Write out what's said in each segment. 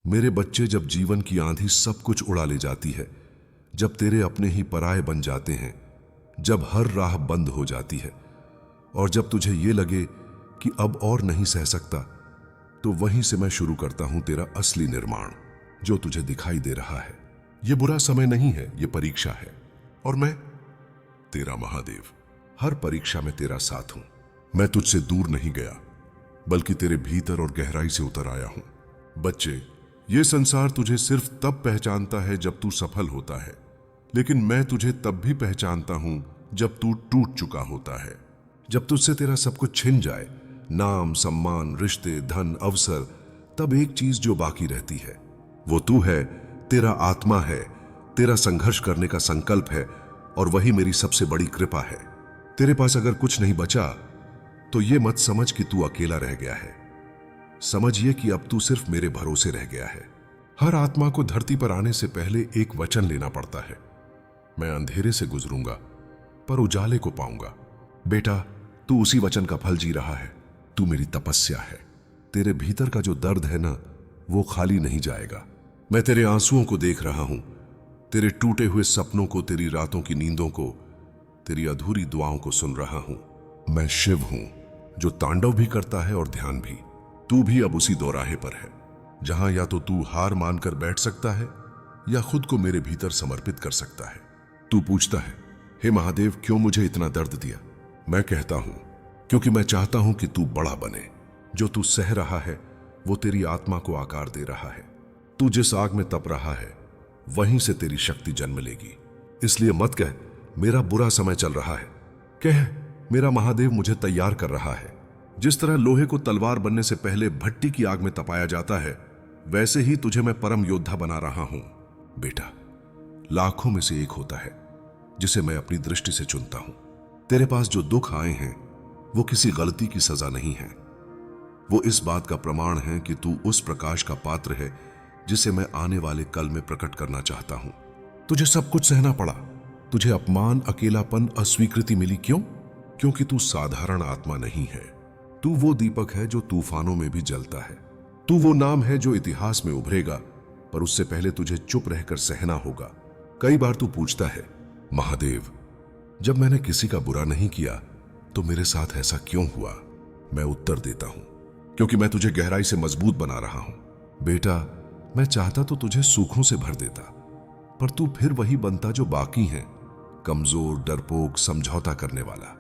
मेरे बच्चे, जब जीवन की आंधी सब कुछ उड़ा ले जाती है, जब तेरे अपने ही पराये बन जाते हैं, जब हर राह बंद हो जाती है और जब तुझे ये लगे कि अब और नहीं सह सकता, तो वहीं से मैं शुरू करता हूं तेरा असली निर्माण, जो तुझे दिखाई दे रहा है। ये बुरा समय नहीं है, ये परीक्षा है। और मैं तेरा महादेव, हर परीक्षा में तेरा साथ हूं। मैं तुझसे दूर नहीं गया, बल्कि तेरे भीतर और गहराई से उतर आया हूं। बच्चे, ये संसार तुझे सिर्फ तब पहचानता है जब तू सफल होता है, लेकिन मैं तुझे तब भी पहचानता हूं जब तू टूट चुका होता है। जब तुझसे तेरा सब कुछ छिन जाए, नाम, सम्मान, रिश्ते, धन, अवसर, तब एक चीज जो बाकी रहती है, वो तू है, तेरा आत्मा है, तेरा संघर्ष करने का संकल्प है, और वही मेरी सबसे बड़ी कृपा है। तेरे पास अगर कुछ नहीं बचा, तो ये मत समझ कि तू अकेला रह गया है। समझिए कि अब तू सिर्फ मेरे भरोसे रह गया है। हर आत्मा को धरती पर आने से पहले एक वचन लेना पड़ता है। मैं अंधेरे से गुजरूंगा, पर उजाले को पाऊंगा। बेटा, तू उसी वचन का फल जी रहा है। तू मेरी तपस्या है। तेरे भीतर का जो दर्द है ना, वो खाली नहीं जाएगा। मैं तेरे आंसुओं को देख रहा हूं, तेरे टूटे हुए सपनों को, तेरी रातों की नींदों को, तेरी अधूरी दुआओं को सुन रहा हूं। मैं शिव हूं, जो तांडव भी करता है और ध्यान भी। तू भी अब उसी दौराहे पर है, जहां या तो तू हार मानकर बैठ सकता है या खुद को मेरे भीतर समर्पित कर सकता है। तू पूछता है, हे महादेव, क्यों मुझे इतना दर्द दिया? मैं कहता हूं, क्योंकि मैं चाहता हूं कि तू बड़ा बने। जो तू सह रहा है, वो तेरी आत्मा को आकार दे रहा है। तू जिस आग में तप रहा है, वहीं से तेरी शक्ति जन्म लेगी। इसलिए मत कह, मेरा बुरा समय चल रहा है। कह, मेरा महादेव मुझे तैयार कर रहा है। जिस तरह लोहे को तलवार बनने से पहले भट्टी की आग में तपाया जाता है, वैसे ही तुझे मैं परम योद्धा बना रहा हूं। बेटा, लाखों में से एक होता है जिसे मैं अपनी दृष्टि से चुनता हूं। तेरे पास जो दुख आए हैं, वो किसी गलती की सजा नहीं है। वो इस बात का प्रमाण है कि तू उस प्रकाश का पात्र है जिसे मैं आने वाले कल में प्रकट करना चाहता हूं। तुझे सब कुछ सहना पड़ा। तुझे अपमान, अकेलापन, अस्वीकृति मिली। क्यों? क्योंकि तू साधारण आत्मा नहीं है। तू वो दीपक है जो तूफानों में भी जलता है। तू वो नाम है जो इतिहास में उभरेगा, पर उससे पहले तुझे चुप रहकर सहना होगा। कई बार तू पूछता है, महादेव, जब मैंने किसी का बुरा नहीं किया तो मेरे साथ ऐसा क्यों हुआ? मैं उत्तर देता हूं, क्योंकि मैं तुझे गहराई से मजबूत बना रहा हूं। बेटा, मैं चाहता तो तुझे सूखों से भर देता, पर तू फिर वही बनता जो बाकी है, कमजोर, डरपोक, समझौता करने वाला।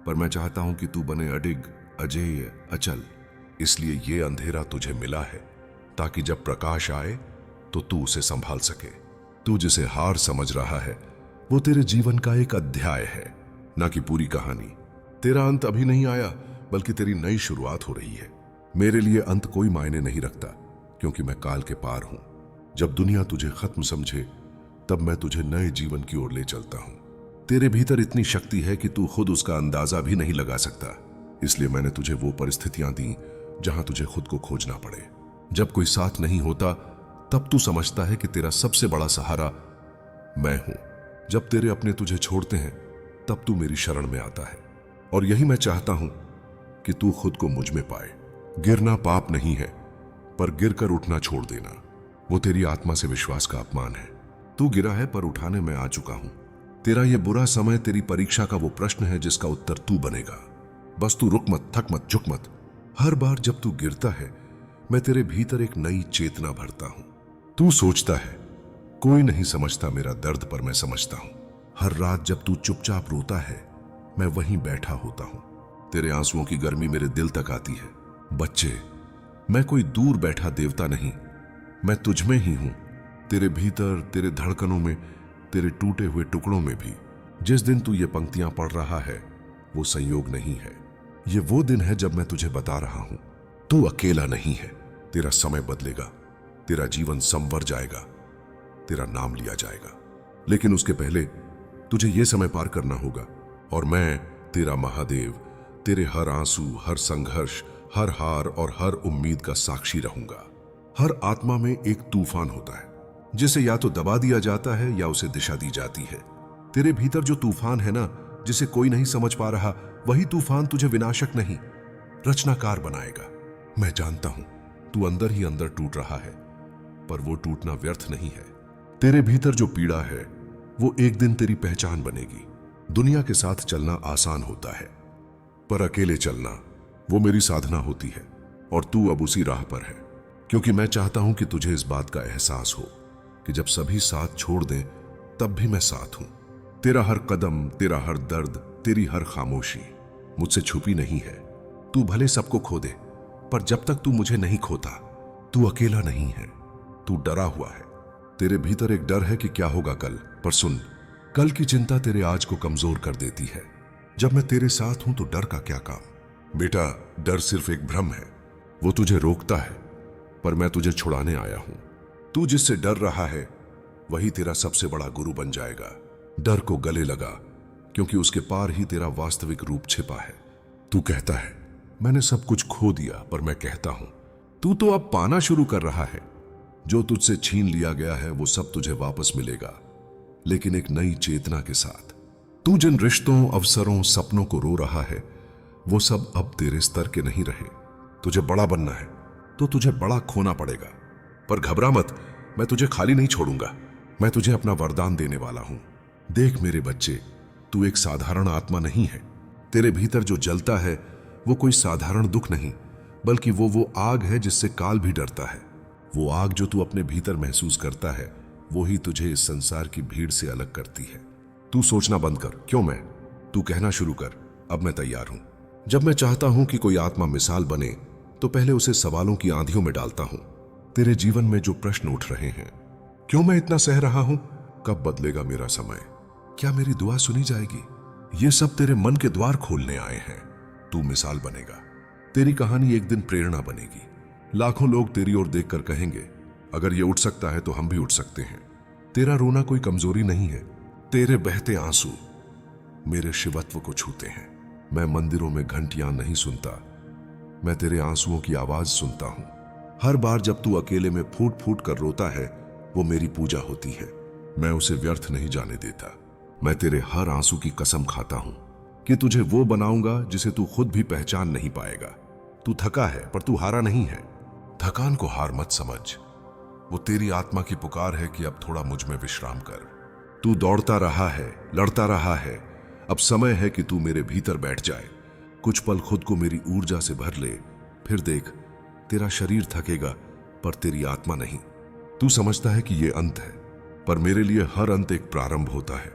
पर मैं चाहता हूं कि तू बने अडिग, अजेय, अचल। इसलिए ये अंधेरा तुझे मिला है, ताकि जब प्रकाश आए तो तू उसे संभाल सके। तू जिसे हार समझ रहा है, वो तेरे जीवन का एक अध्याय है, ना कि पूरी कहानी। तेरा अंत अभी नहीं आया, बल्कि तेरी नई शुरुआत हो रही है। मेरे लिए अंत कोई मायने नहीं रखता, क्योंकि मैं काल के पार हूं। जब दुनिया तुझे खत्म समझे, तब मैं तुझे नए जीवन की ओर ले चलता हूं। तेरे भीतर इतनी शक्ति है कि तू खुद उसका अंदाजा भी नहीं लगा सकता। इसलिए मैंने तुझे वो परिस्थितियां दी जहां तुझे खुद को खोजना पड़े। जब कोई साथ नहीं होता, तब तू समझता है कि तेरा सबसे बड़ा सहारा मैं हूं। जब तेरे अपने तुझे छोड़ते हैं, तब तू मेरी शरण में आता है। और यही मैं चाहता हूं कि तू खुद को मुझ में पाए। गिरना पाप नहीं है, पर गिरकर उठना छोड़ देना, वो तेरी आत्मा से विश्वास का अपमान है। तू गिरा है, पर उठाने में आ चुका हूं। तेरा ये बुरा समय तेरी परीक्षा का वो प्रश्न है जिसका उत्तर तू बनेगा। बस तू रुक मत, थक मत, झुक मत। हर बार जब तू गिरता है, मैं तेरे भीतर एक नई चेतना भरता हूं। तू सोचता है, कोई नहीं समझता मेरा दर्द, पर मैं समझता हूं। हर रात जब तू चुपचाप रोता है, मैं वहीं बैठा होता हूं। तेरे आंसुओं की गर्मी मेरे दिल तक आती है। बच्चे, मैं कोई दूर बैठा देवता नहीं, मैं तुझ में ही हूं। तेरे भीतर, तेरे धड़कनों में, तेरे टूटे हुए टुकड़ों में भी। जिस दिन तू ये पंक्तियां पढ़ रहा है, वो संयोग नहीं है। ये वो दिन है जब मैं तुझे बता रहा हूं, तू अकेला नहीं है। तेरा समय बदलेगा, तेरा जीवन संवर जाएगा, तेरा नाम लिया जाएगा। लेकिन उसके पहले तुझे यह समय पार करना होगा। और मैं, तेरा महादेव, तेरे हर आंसू, हर संघर्ष, हर हार और हर उम्मीद का साक्षी रहूंगा। हर आत्मा में एक तूफान होता है, जिसे या तो दबा दिया जाता है या उसे दिशा दी जाती है। तेरे भीतर जो तूफान है ना, जिसे कोई नहीं समझ पा रहा, वही तूफान तुझे विनाशक नहीं, रचनाकार बनाएगा। मैं जानता हूं तू अंदर ही अंदर टूट रहा है, पर वो टूटना व्यर्थ नहीं है। तेरे भीतर जो पीड़ा है वो एक दिन तेरी पहचान बनेगी। दुनिया के साथ चलना आसान होता है, पर अकेले चलना वो मेरी साधना होती है। और तू अब उसी राह पर है, क्योंकि मैं चाहता हूं कि तुझे इस बात का एहसास हो कि जब सभी साथ छोड़ दें तब भी मैं साथ हूं। तेरा हर कदम, तेरा हर दर्द, तेरी हर खामोशी मुझसे छुपी नहीं है। तू भले सबको खो दे, पर जब तक तू मुझे नहीं खोता तू अकेला नहीं है। तू डरा हुआ है। तेरे भीतर एक डर है कि क्या होगा कल, पर सुन, कल की चिंता तेरे आज को कमजोर कर देती है। जब मैं तेरे साथ हूं तो डर का क्या काम। बेटा, डर सिर्फ एक भ्रम है, वो तुझे रोकता है, पर मैं तुझे छुड़ाने आया हूं। तू जिससे डर रहा है वही तेरा सबसे बड़ा गुरु बन जाएगा। डर को गले लगा, क्योंकि उसके पार ही तेरा वास्तविक रूप छिपा है। तू कहता है मैंने सब कुछ खो दिया, पर मैं कहता हूं तू तो अब पाना शुरू कर रहा है। जो तुझसे छीन लिया गया है वो सब तुझे वापस मिलेगा, लेकिन एक नई चेतना के साथ। तू जिन रिश्तों, अवसरों, सपनों को रो रहा है वो सब अब तेरे स्तर के नहीं रहे। तुझे बड़ा बनना है तो तुझे बड़ा खोना पड़ेगा, पर घबरा मत, मैं तुझे खाली नहीं छोड़ूंगा। मैं तुझे अपना वरदान देने वाला हूं। देख मेरे बच्चे, तू एक साधारण आत्मा नहीं है। तेरे भीतर जो जलता है वो कोई साधारण दुख नहीं, बल्कि वो आग है जिससे काल भी डरता है। वो आग जो तू अपने भीतर महसूस करता है वो ही तुझे इस संसार की भीड़ से अलग करती है। तू सोचना बंद कर, क्यों मैं? तू कहना शुरू कर, अब मैं तैयार हूं। जब मैं चाहता हूं कि कोई आत्मा मिसाल बने तो पहले उसे सवालों की आंधियों में डालता हूं। तेरे जीवन में जो प्रश्न उठ रहे हैं, क्यों मैं इतना सह रहा हूं, कब बदलेगा मेरा समय, क्या मेरी दुआ सुनी जाएगी, ये सब तेरे मन के द्वार खोलने आए हैं। तू मिसाल बनेगा, तेरी कहानी एक दिन प्रेरणा बनेगी। लाखों लोग तेरी ओर देखकर कहेंगे अगर ये उठ सकता है तो हम भी उठ सकते हैं। तेरा रोना कोई कमजोरी नहीं है, तेरे बहते आंसू मेरे शिवत्व को छूते हैं। मैं मंदिरों में घंटियां नहीं सुनता, मैं तेरे आंसुओं की आवाज सुनता हूं। हर बार जब तू अकेले में फूट फूट कर रोता है वो मेरी पूजा होती है। मैं उसे व्यर्थ नहीं जाने देता। मैं तेरे हर आंसू की कसम खाता हूं कि तुझे वो बनाऊंगा जिसे तू खुद भी पहचान नहीं पाएगा। तू थका है पर तू हारा नहीं है। थकान को हार मत समझ, वो तेरी आत्मा की पुकार है कि अब थोड़ा मुझ में विश्राम कर। तू दौड़ता रहा है, लड़ता रहा है, अब समय है कि तू मेरे भीतर बैठ जाए। कुछ पल खुद को मेरी ऊर्जा से भर ले, फिर देख तेरा शरीर थकेगा पर तेरी आत्मा नहीं। तू समझता है कि ये अंत है, पर मेरे लिए हर अंत एक प्रारंभ होता है।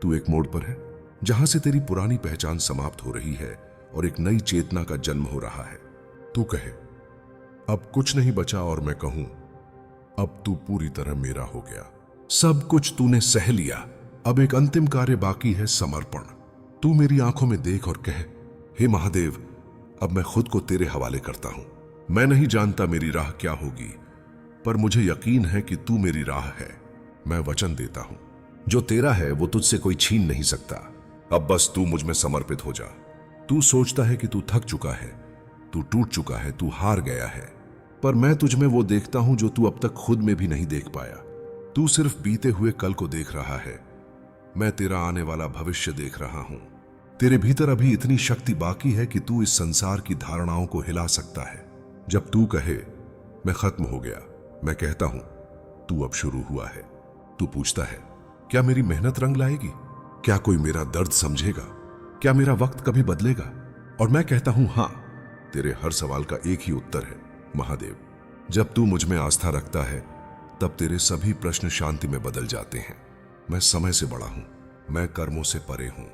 तू एक मोड़ पर है जहां से तेरी पुरानी पहचान समाप्त हो रही है और एक नई चेतना का जन्म हो रहा है। तू कहे अब कुछ नहीं बचा, और मैं कहूं अब तू पूरी तरह मेरा हो गया। सब कुछ तूने सह लिया, अब एक अंतिम कार्य बाकी है, समर्पण। तू मेरी आंखों में देख और कह, हे महादेव, अब मैं खुद को तेरे हवाले करता हूं। मैं नहीं जानता मेरी राह क्या होगी, पर मुझे यकीन है कि तू मेरी राह है। मैं वचन देता हूं, जो तेरा है वो तुझसे कोई छीन नहीं सकता। अब बस तू मुझ में समर्पित हो जा। तू सोचता है कि तू थक चुका है, तू टूट चुका है, तू हार गया है, पर मैं तुझ में वो देखता हूं जो तू अब तक खुद में भी नहीं देख पाया। तू सिर्फ बीते हुए कल को देख रहा है, मैं तेरा आने वाला भविष्य देख रहा हूं। तेरे भीतर अभी इतनी शक्ति बाकी है कि तू इस संसार की धारणाओं को हिला सकता है। जब तू कहे मैं खत्म हो गया, मैं कहता हूं तू अब शुरू हुआ है। तू पूछता है क्या मेरी मेहनत रंग लाएगी, क्या कोई मेरा दर्द समझेगा, क्या मेरा वक्त कभी बदलेगा? और मैं कहता हूं हां। तेरे हर सवाल का एक ही उत्तर है, महादेव। जब तू मुझ में आस्था रखता है तब तेरे सभी प्रश्न शांति में बदल जाते हैं। मैं समय से बड़ा हूं, मैं कर्मों से परे हूं।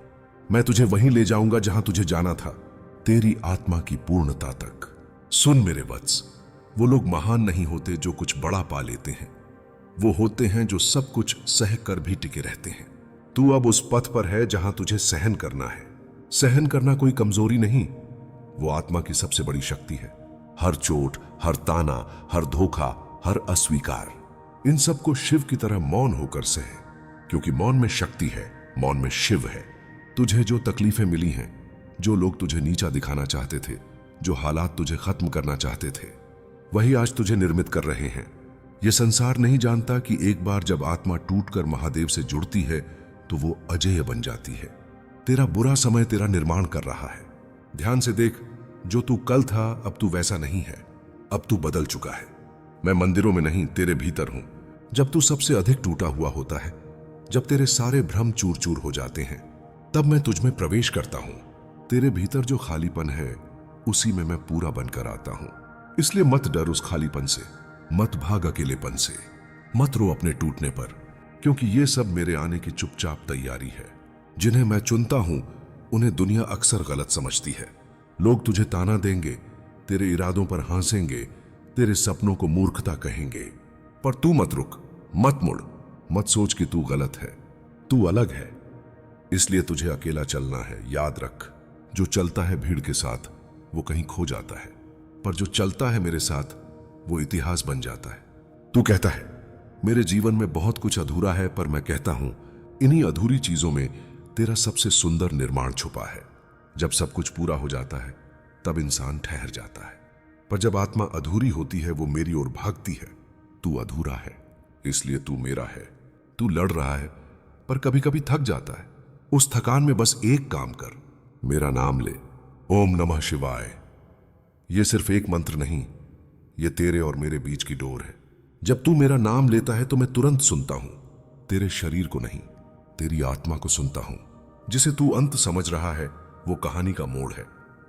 मैं तुझे वहीं ले जाऊंगा जहां तुझे जाना था, तेरी आत्मा की पूर्णता तक। सुन मेरे वत्स, वो लोग महान नहीं होते जो कुछ बड़ा पा लेते हैं, वो होते हैं जो सब कुछ सह कर भी टिके रहते हैं। तू अब उस पथ पर है जहां तुझे सहन करना है। सहन करना कोई कमजोरी नहीं, वो आत्मा की सबसे बड़ी शक्ति है। हर चोट, हर ताना, हर धोखा, हर अस्वीकार, इन सबको शिव की तरह मौन होकर सहे, क्योंकि मौन में शक्ति है, मौन में शिव है। तुझे जो तकलीफें मिली हैं, जो लोग तुझे नीचा दिखाना चाहते थे, जो हालात तुझे खत्म करना चाहते थे, वही आज तुझे निर्मित कर रहे हैं। यह संसार नहीं जानता कि एक बार जब आत्मा टूटकर महादेव से जुड़ती है तो वो अजेय बन जाती है। तेरा बुरा समय तेरा निर्माण कर रहा है। ध्यान से देख, जो तू कल था अब तू वैसा नहीं है, अब तू बदल चुका है। मैं मंदिरों में नहीं, तेरे भीतर हूं। जब तू सबसे अधिक टूटा हुआ होता है, जब तेरे सारे भ्रम चूर चूर हो जाते हैं, तब मैं तुझ में प्रवेश करता हूं। तेरे भीतर जो खालीपन है, उसी में मैं पूरा बनकर आता हूं। इसलिए मत डर उस खालीपन से, मत भाग अकेलेपन से, मत रो अपने टूटने पर, क्योंकि ये सब मेरे आने की चुपचाप तैयारी है। जिन्हें मैं चुनता हूं, उन्हें दुनिया अक्सर गलत समझती है। लोग तुझे ताना देंगे, तेरे इरादों पर हंसेंगे, तेरे सपनों को मूर्खता कहेंगे, पर तू मत रुक, मत मुड़, मत सोच कि तू गलत है। तू अलग है, इसलिए तुझे अकेला चलना है। याद रख, जो चलता है भीड़ के साथ वो कहीं खो जाता है, पर जो चलता है मेरे साथ वो इतिहास बन जाता है। तू कहता है मेरे जीवन में बहुत कुछ अधूरा है, पर मैं कहता हूं इन्हीं अधूरी चीजों में तेरा सबसे सुंदर निर्माण छुपा है। जब सब कुछ पूरा हो जाता है, तब इंसान ठहर जाता है, पर जब आत्मा अधूरी होती है, वो मेरी ओर भागती है। तू अधूरा है, इसलिए तू मेरा है। तू लड़ रहा है, पर कभी कभी थक जाता है। उस थकान में बस एक काम कर, मेरा नाम ले, ओम नमः शिवाय। ये सिर्फ एक मंत्र नहीं, ये तेरे और मेरे बीच की डोर है। जब तू मेरा नाम लेता है तो मैं तुरंत सुनता हूं, तेरे शरीर को नहीं, तेरी आत्मा को सुनता हूं। जिसे तू अंत समझ रहा है, वो कहानी का मोड़ है,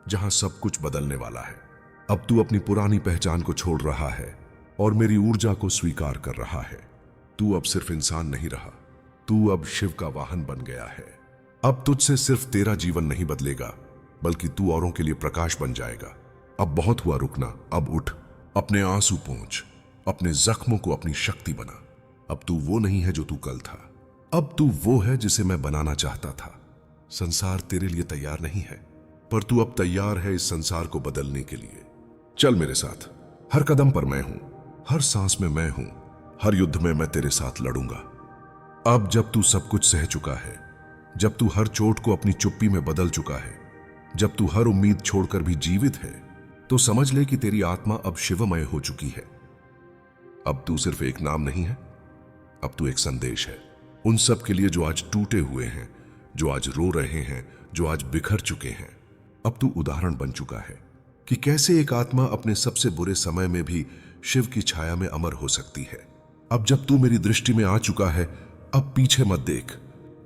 जहां सब कुछ बदलने वाला है। अब तू अपनी पुरानी पहचान को छोड़ रहा है और मेरी ऊर्जा को स्वीकार कर रहा है। तू अब सिर्फ इंसान नहीं रहा, तू अब शिव का वाहन बन गया है। अब तुझसे सिर्फ तेरा जीवन नहीं बदलेगा, बल्कि तू औरों के लिए प्रकाश बन जाएगा। अब बहुत हुआ रुकना, अब उठ, अपने आंसू पोंछ, अपने जख्मों को अपनी शक्ति बना। अब तू वो नहीं है जो तू कल था, अब तू वो है जिसे मैं बनाना चाहता था। संसार तेरे लिए तैयार नहीं है, पर तू अब तैयार है इस संसार को बदलने के लिए। चल मेरे साथ, हर कदम पर मैं हूं, हर सांस में मैं हूं, हर युद्ध में मैं तेरे साथ लड़ूंगा। अब जब तू सब कुछ सह चुका है, जब तू हर चोट को अपनी चुप्पी में बदल चुका है, जब तू हर उम्मीद छोड़कर भी जीवित है, तो समझ ले कि तेरी आत्मा अब शिवमय हो चुकी है। अब तू सिर्फ एक नाम नहीं है, अब तू एक संदेश है। उन सब के लिए जो आज टूटे हुए हैं, जो आज रो रहे हैं, जो आज बिखर चुके हैं। अब तू उदाहरण बन चुका है कि कैसे एक आत्मा अपने सबसे बुरे समय में भी शिव की छाया में अमर हो सकती है। अब जब तू मेरी दृष्टि में आ चुका है, अब पीछे मत देख।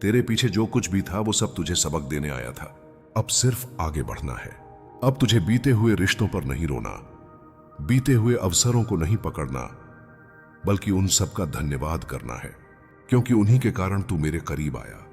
तेरे पीछे जो कुछ भी था वो सब तुझे सबक देने आया था। अब सिर्फ आगे बढ़ना है। अब तुझे बीते हुए रिश्तों पर नहीं रोना, बीते हुए अवसरों को नहीं पकड़ना, बल्कि उन सब का धन्यवाद करना है, क्योंकि उन्हीं के कारण तू मेरे करीब आया।